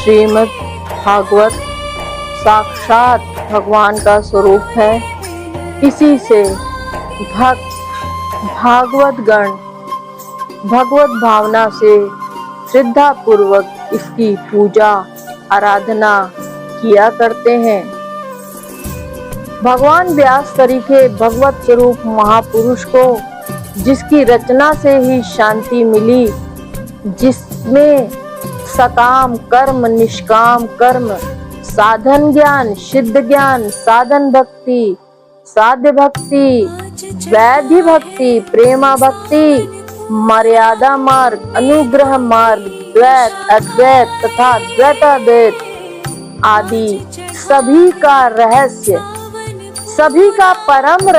श्रीमद् भागवत साक्षात भगवान का स्वरूप है। इसी से भक्त भागवत गण भगवत भावना से श्रद्धा पूर्वक इसकी पूजा आराधना किया करते हैं। भगवान व्यास तरीके भगवत स्वरूप महापुरुष को जिसकी रचना से ही शांति मिली, जिसमें सकाम कर्म निष्काम कर्म साधन ज्ञान सिद्ध ज्ञान साधन भक्ति साध्य भक्ति वैधि भक्ति प्रेमा भक्ति मर्यादा मार्ग अनुग्रह मार्ग द्वैत अद्वैत तथा द्वैताद्वैत आदि सभी का रहस्य, सभी का परम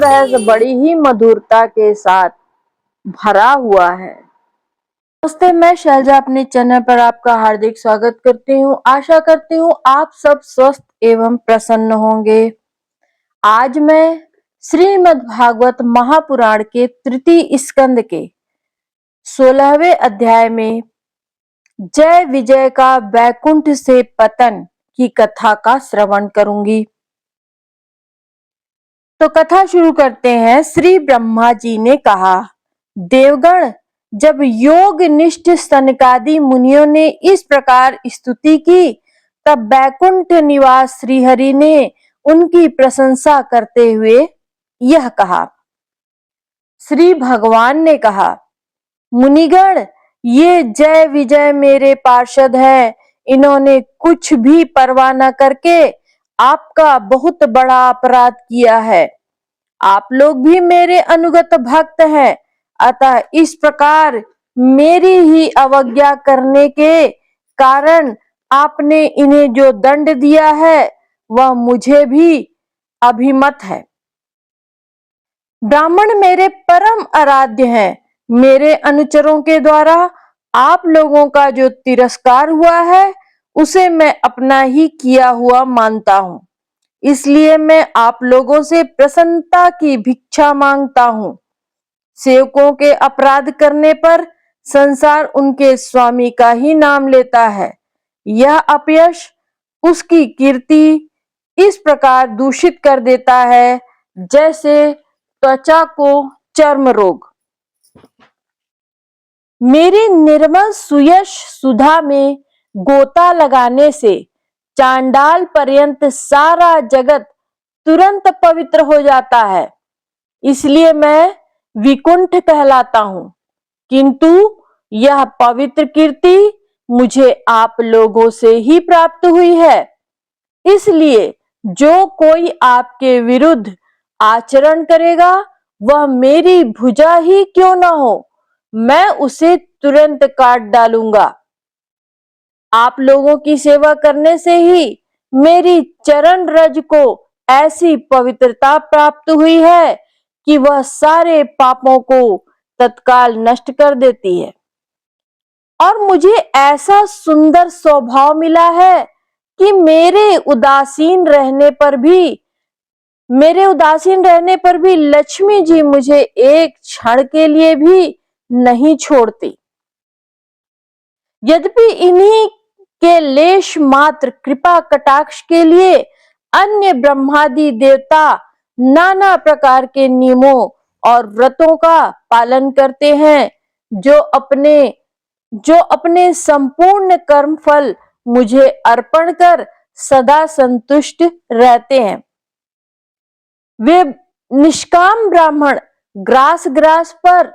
रहस्य बड़ी ही मधुरता के साथ भरा हुआ है। नमस्ते, मैं शैलजा अपने चैनल पर आपका हार्दिक स्वागत करती हूँ। आशा करती हूँ आप सब स्वस्थ एवं प्रसन्न होंगे। आज मैं श्रीमद् भागवत महापुराण के तृतीय स्कंद के 16वें अध्याय में जय विजय का वैकुंठ से पतन की कथा का श्रवण करूंगी। तो कथा शुरू करते हैं। श्री ब्रह्मा जी ने कहा, देवगण, जब योग निष्ठ सनकादि मुनियों ने इस प्रकार स्तुति की, तब वैकुंठ निवास श्रीहरि ने उनकी प्रशंसा करते हुए यह कहा। श्री भगवान ने कहा, मुनिगण, ये जय विजय मेरे पार्षद हैं। इन्होंने कुछ भी परवाह न करके आपका बहुत बड़ा अपराध किया है। आप लोग भी मेरे अनुगत भक्त हैं, अतः इस प्रकार मेरी ही अवज्ञा करने के कारण आपने इन्हें जो दंड दिया है वह मुझे भी अभिमत है। ब्राह्मण मेरे परम आराध्य हैं। मेरे अनुचरों के द्वारा आप लोगों का जो तिरस्कार हुआ है उसे मैं अपना ही किया हुआ मानता हूँ। इसलिए मैं आप लोगों से प्रसन्नता की भिक्षा मांगता हूँ। सेवकों के अपराध करने पर संसार उनके स्वामी का ही नाम लेता है। यह अपयश उसकी कीर्ति इस प्रकार दूषित कर देता है जैसे त्वचा को चर्म रोग। मेरी निर्मल सुयश सुधा में गोता लगाने से चांडाल पर्यंत सारा जगत तुरंत पवित्र हो जाता है। इसलिए मैं विकुंठ कहलाता हूँ, किंतु यह पवित्र कीर्ति मुझे आप लोगों से ही प्राप्त हुई है। इसलिए जो कोई आपके विरुद्ध आचरण करेगा वह मेरी भुजा ही क्यों न हो, मैं उसे तुरंत काट डालूंगा। आप लोगों की सेवा करने से ही मेरी चरण रज को ऐसी पवित्रता प्राप्त हुई है कि वह सारे पापों को तत्काल नष्ट कर देती है। और मुझे ऐसा सुंदर स्वभाव मिला है कि मेरे उदासीन रहने पर भी लक्ष्मी जी मुझे एक क्षण के लिए भी नहीं छोड़ती। यद्यपि इन्हीं के लेश मात्र कृपा कटाक्ष के लिए अन्य ब्रह्मादि देवता नाना प्रकार के नियमों और व्रतों का पालन करते हैं, जो अपने संपूर्ण कर्म फल मुझे अर्पण कर सदा संतुष्ट रहते हैं। वे निष्काम ब्राह्मण ग्रास पर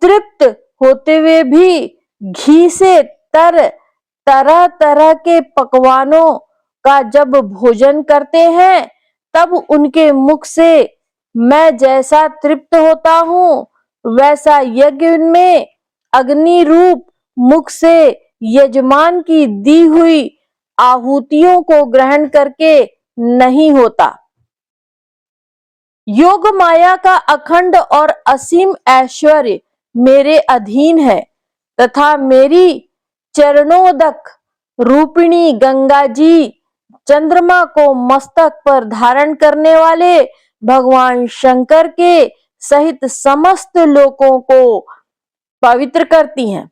तृप्त होते हुए भी घी से तरह तरह के पकवानों का जब भोजन करते हैं, तब उनके मुख से मैं जैसा तृप्त होता हूँ, वैसा यज्ञ में अग्नि रूप मुख से यजमान की दी हुई आहुतियों को ग्रहण करके नहीं होता। योग माया का अखंड और असीम ऐश्वर्य मेरे अधीन है तथा मेरी चरणोदक रूपिणी गंगा जी चंद्रमा को मस्तक पर धारण करने वाले भगवान शंकर के सहित समस्त लोकों को पवित्र करती हैं।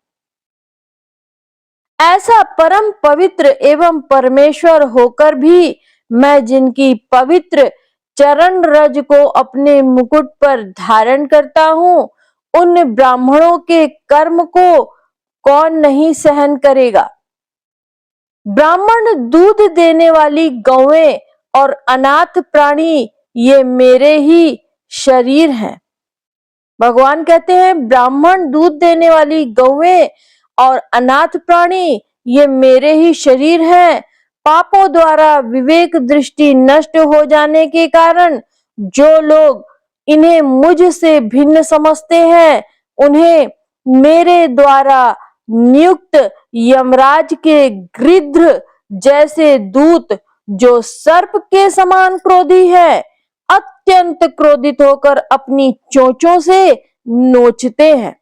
ऐसा परम पवित्र एवं परमेश्वर होकर भी मैं जिनकी पवित्र चरण रज को अपने मुकुट पर धारण करता हूँ, उन ब्राह्मणों के कर्म को कौन नहीं सहन करेगा। ब्राह्मण दूध देने वाली गौएं और अनाथ प्राणी ये मेरे ही शरीर हैं। भगवान कहते हैं ब्राह्मण दूध देने वाली गौएं और अनाथ प्राणी ये मेरे ही शरीर हैं। पापों द्वारा विवेक दृष्टि नष्ट हो जाने के कारण जो लोग इन्हें मुझ से भिन्न समझते हैं, उन्हें मेरे द्वारा नियुक्त यमराज के गृध्र जैसे दूत, जो सर्प के समान क्रोधी है, अत्यंत क्रोधित होकर अपनी चोंचों से नोचते हैं।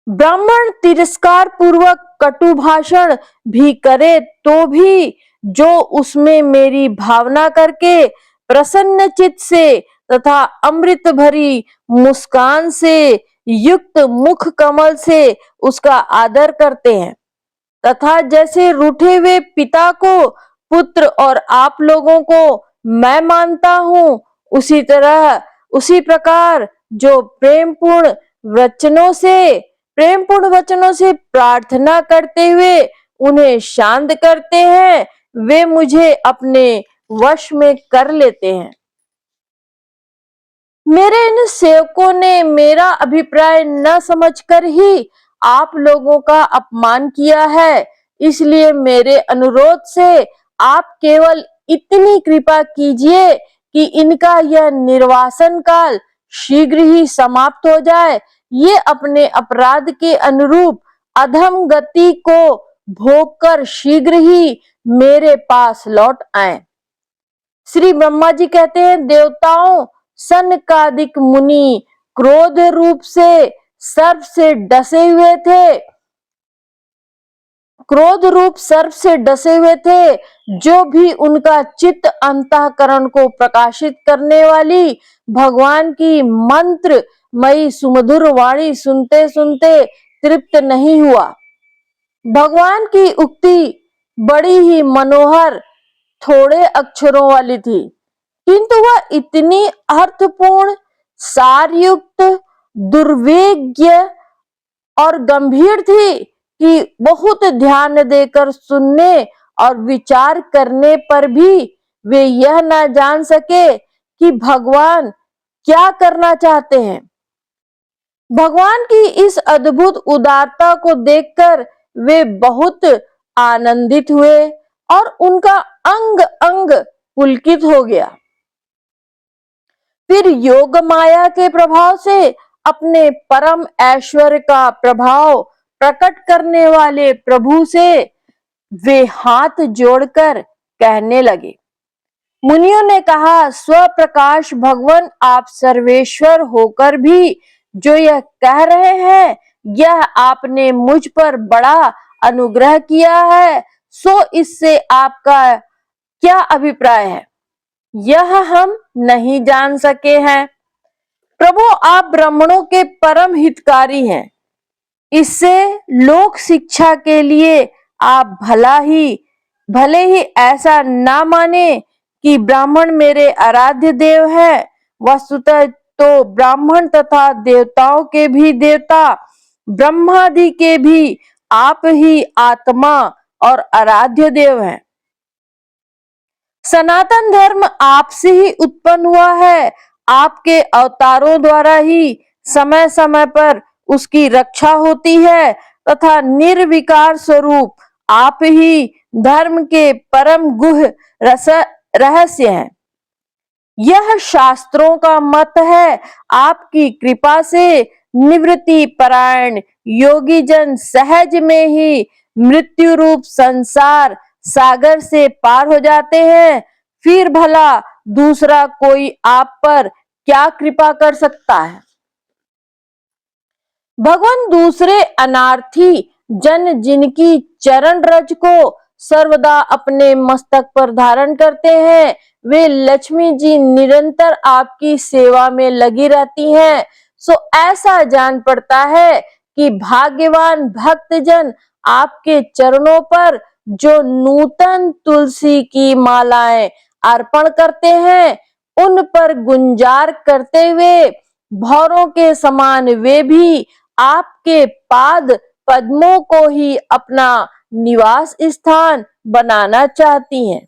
ब्राह्मण तिरस्कार पूर्वक कटु भाषण भी करे तो भी जो उसमें मेरी भावना करके प्रसन्न चित्त से तथा अमृत भरी मुस्कान से युक्त मुख कमल से उसका आदर करते हैं, तथा जैसे रूठे हुए पिता को पुत्र और आप लोगों को मैं मानता हूँ, उसी प्रकार जो प्रेमपूर्ण वचनों से प्रार्थना करते हुए उन्हें शांत करते हैं, वे मुझे अपने वश में कर लेते हैं। मेरे इन सेवकों ने मेरा अभिप्राय न समझकर ही आप लोगों का अपमान किया है, इसलिए मेरे अनुरोध से आप केवल इतनी कृपा कीजिए कि इनका यह निर्वासन काल शीघ्र ही समाप्त हो जाए, ये अपने अपराध के अनुरूप अधम गति को भोग कर शीघ्र ही मेरे पास लौट आए। श्री ब्रह्मा जी कहते हैं देवताओं सनकादिक मुनि क्रोध रूप से सर्प से डसे हुए थे, जो भी उनका चित्त अंतःकरण को प्रकाशित करने वाली भगवान की मंत्र मई सुमधुर वाणी सुनते सुनते तृप्त नहीं हुआ। भगवान की उक्ति बड़ी ही मनोहर थोड़े अक्षरों वाली थी, किंतु वह इतनी अर्थपूर्ण, सारयुक्त, दुर्वेद्य और गंभीर थी कि बहुत ध्यान देकर सुनने और विचार करने पर भी वे यह ना जान सके कि भगवान क्या करना चाहते हैं। भगवान की इस अद्भुत उदारता को देखकर वे बहुत आनंदित हुए और उनका अंग अंग पुलकित हो गया। फिर योग माया के प्रभाव से अपने परम ऐश्वर्य का प्रभाव प्रकट करने वाले प्रभु से वे हाथ जोड़कर कहने लगे। मुनियों ने कहा स्वप्रकाश भगवान आप सर्वेश्वर होकर भी जो यह कह रहे हैं, यह आपने मुझ पर बड़ा अनुग्रह किया है, सो इससे आपका क्या अभिप्राय है, यह हम नहीं जान सके हैं। प्रभु आप ब्राह्मणों के परम हितकारी हैं, इससे लोक शिक्षा के लिए आप भले ही ऐसा ना माने कि ब्राह्मण मेरे आराध्य देव है। वस्तुतः तो ब्राह्मण तथा देवताओं के भी देवता, ब्रह्मादि के भी आप ही आत्मा और आराध्य देव हैं। सनातन धर्म आपसे ही उत्पन्न हुआ है, आपके अवतारों द्वारा ही समय समय पर उसकी रक्षा होती है तथा निर्विकार स्वरूप आप ही धर्म के परम गुह रहस्य हैं। यह शास्त्रों का मत है। आपकी कृपा से निवृत्ति परायण योगी जन सहज में ही मृत्यु रूप संसार सागर से पार हो जाते हैं, फिर भला दूसरा कोई आप पर क्या कृपा कर सकता है। भगवान दूसरे अनार्थी जन जिनकी चरण रज को सर्वदा अपने मस्तक पर धारण करते हैं, वे लक्ष्मी जी निरंतर आपकी सेवा में लगी रहती हैं। सो ऐसा जान पड़ता है कि भाग्यवान भक्त जन आपके चरणों पर जो नूतन तुलसी की मालाएं अर्पण करते हैं, उन पर गुंजार करते हुए भौरों के समान वे भी आपके पाद पद्मों को ही अपना निवास स्थान बनाना चाहती हैं।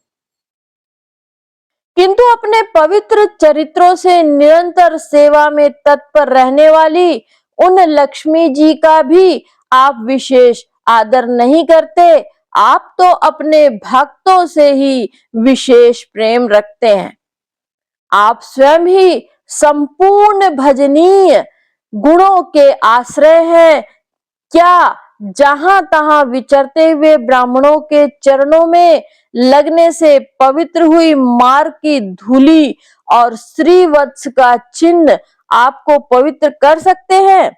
किंतु अपने पवित्र चरित्रों से निरंतर सेवा में तत्पर रहने वाली उन लक्ष्मी जी का भी आप विशेष आदर नहीं करते। आप तो अपने भक्तों से ही विशेष प्रेम रखते हैं। आप स्वयं ही संपूर्ण भजनीय गुणों के आश्रय हैं। क्या जहां तहां विचरते हुए ब्राह्मणों के चरणों में लगने से पवित्र हुई मार की धूली और श्रीवत्स का चिन्ह आपको पवित्र कर सकते हैं?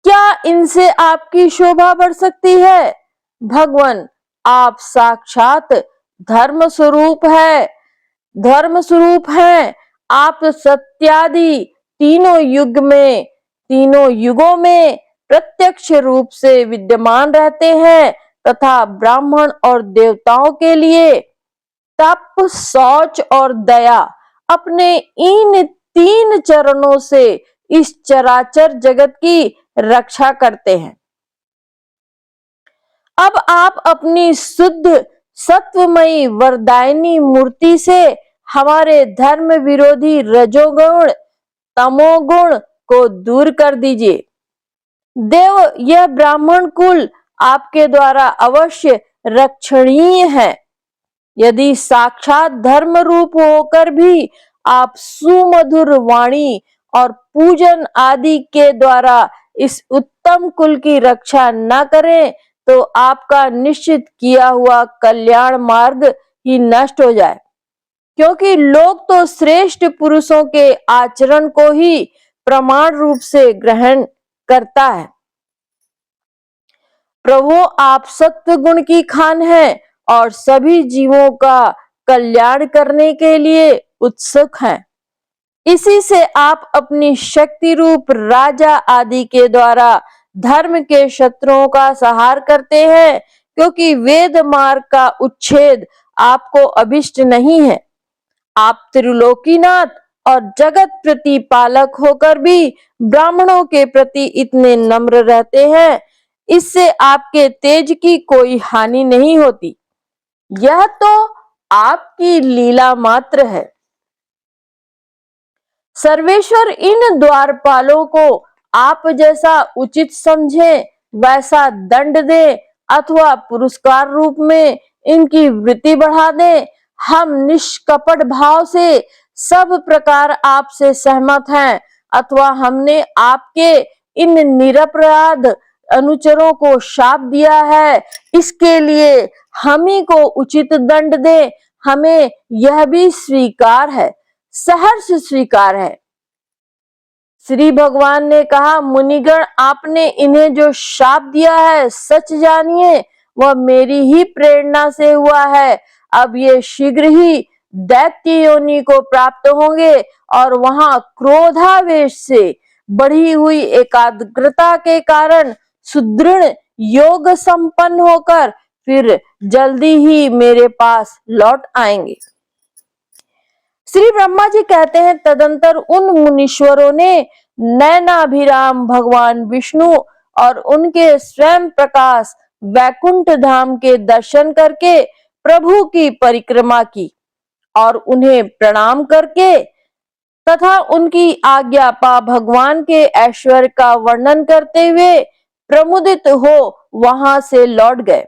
क्या इनसे आपकी शोभा बढ़ सकती है? भगवान, आप साक्षात धर्म स्वरूप हैं। आप सत्यादि तीनों युगों में प्रत्यक्ष रूप से विद्यमान रहते हैं तथा ब्राह्मण और देवताओं के लिए तप, शौच और दया अपने इन 3 चरणों से इस चराचर जगत की रक्षा करते हैं। अब आप अपनी शुद्ध सत्वमयी वरदायिनी मूर्ति से हमारे धर्म विरोधी रजोगुण तमोगुण को दूर कर दीजिए। देव, यह ब्राह्मण कुल आपके द्वारा अवश्य रक्षणीय है। यदि साक्षात धर्म रूप होकर भी आप सुमधुर वाणी और पूजन आदि के द्वारा इस उत्तम कुल की रक्षा न करें तो आपका निश्चित किया हुआ कल्याण मार्ग ही नष्ट हो जाए, क्योंकि लोग तो श्रेष्ठ पुरुषों के आचरण को ही प्रमाण रूप से ग्रहण करता है। प्रभु, आप सत्व गुण की खान हैं और सभी जीवों का कल्याण करने के लिए उत्सुक हैं। इसी से आप अपनी शक्ति रूप राजा आदि के द्वारा धर्म के शत्रुओं का संहार करते हैं, क्योंकि वेद मार्ग का उच्छेद आपको अभिष्ट नहीं है। आप त्रिलोकीनाथ और जगत प्रतिपालक होकर भी ब्राह्मणों के प्रति इतने नम्र रहते हैं, इससे आपके तेज की कोई हानि नहीं होती। यह तो आपकी लीला मात्र है। सर्वेश्वर इन द्वारपालों को आप जैसा उचित समझे वैसा दंड दे अथवा पुरस्कार रूप में इनकी वृत्ति बढ़ा दे। हम निष्कपट भाव से सब प्रकार आपसे सहमत हैं, अथवा हमने आपके इन निरपराध अनुचरों को शाप दिया है, इसके लिए हम ही को उचित दंड दे। हमें यह भी स्वीकार है, सहर्ष स्वीकार है। श्री भगवान ने कहा, मुनिगण, आपने इन्हें जो शाप दिया है सच जानिए वह मेरी ही प्रेरणा से हुआ है। अब ये शीघ्र ही दैत्य योनि को प्राप्त होंगे और वहां क्रोधावेश से बढ़ी हुई एकाग्रता के कारण सुदृढ़ योग संपन्न होकर फिर जल्दी ही मेरे पास लौट आएंगे। श्री ब्रह्मा जी कहते हैं, तदंतर उन मुनीश्वरों ने नैनाभिराम भगवान विष्णु और उनके स्वयं प्रकाश वैकुंठ धाम के दर्शन करके प्रभु की परिक्रमा की और उन्हें प्रणाम करके तथा उनकी आज्ञा पा भगवान के ऐश्वर्य का वर्णन करते हुए प्रमुदित हो वहां से लौट गए।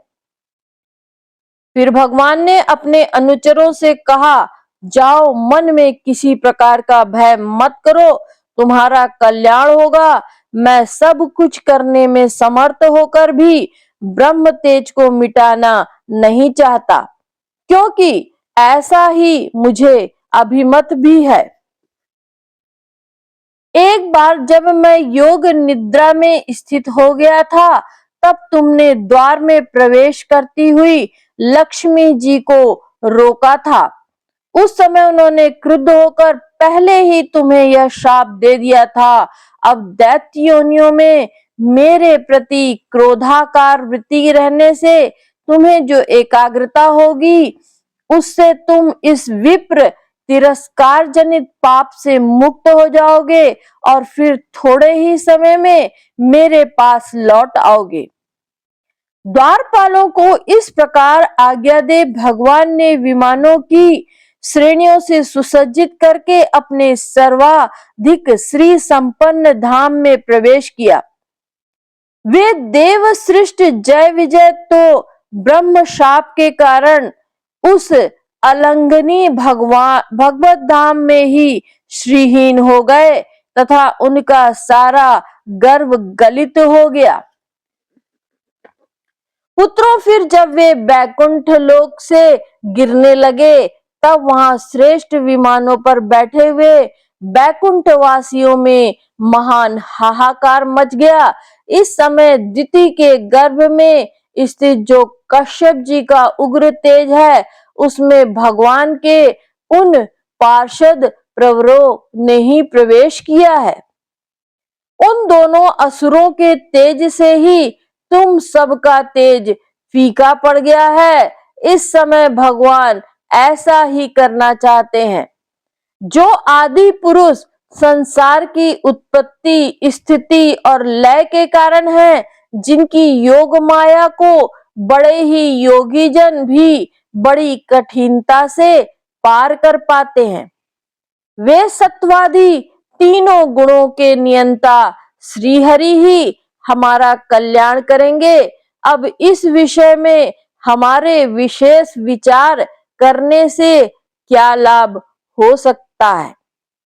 फिर भगवान ने अपने अनुचरों से कहा, जाओ, मन में किसी प्रकार का भय मत करो, तुम्हारा कल्याण होगा। मैं सब कुछ करने में समर्थ होकर भी ब्रह्म तेज को मिटाना नहीं चाहता, क्योंकि ऐसा ही मुझे अभिमत भी है। एक बार जब मैं योग निद्रा में स्थित हो गया था, तब तुमने द्वार में प्रवेश करती हुई लक्ष्मी जी को रोका था। उस समय उन्होंने क्रुद्ध होकर पहले ही तुम्हें यह शाप दे दिया था। अब दैत्य योनियों में मेरे प्रति क्रोधाकार वृत्ति रहने से तुम्हें जो एकाग्रता होगी, उससे तुम इस विप्र तिरस्कार जनित पाप से मुक्त हो जाओगे और फिर थोड़े ही समय में मेरे पास लौट आओगे। द्वारपालों को इस प्रकार आज्ञा दे भगवान ने विमानों की श्रेणियों से सुसज्जित करके अपने सर्वाधिक श्री संपन्न धाम में प्रवेश किया। वे देव सृष्ट जय विजय तो ब्रह्म शाप के कारण उस अलंघनीय भगवत धाम में ही श्रीहीन हो गए तथा उनका सारा गर्व गलित हो गया। पुत्रों, फिर जब वे बैकुंठ लोक से गिरने लगे, तब वहां श्रेष्ठ विमानों पर बैठे हुए बैकुंठ वासियों में महान हाहाकार मच गया। इस समय दिति के गर्भ में स्थित जो कश्यप जी का उग्र तेज है, उसमें भगवान के उन पार्षद प्रवरों ने ही प्रवेश किया है। उन दोनों असुरों के तेज से ही तुम सबका तेज फीका पड़ गया है। इस समय भगवान ऐसा ही करना चाहते हैं। जो आदि पुरुष संसार की उत्पत्ति, स्थिति और लय के कारण है, जिनकी योग माया को बड़े ही योगी जन भी बड़ी कठिनता से पार कर पाते हैं, वे सत्वादि तीनों गुणों के नियंता श्री हरि ही हमारा कल्याण करेंगे। अब इस विषय में हमारे विशेष विचार करने से क्या लाभ हो सकता है।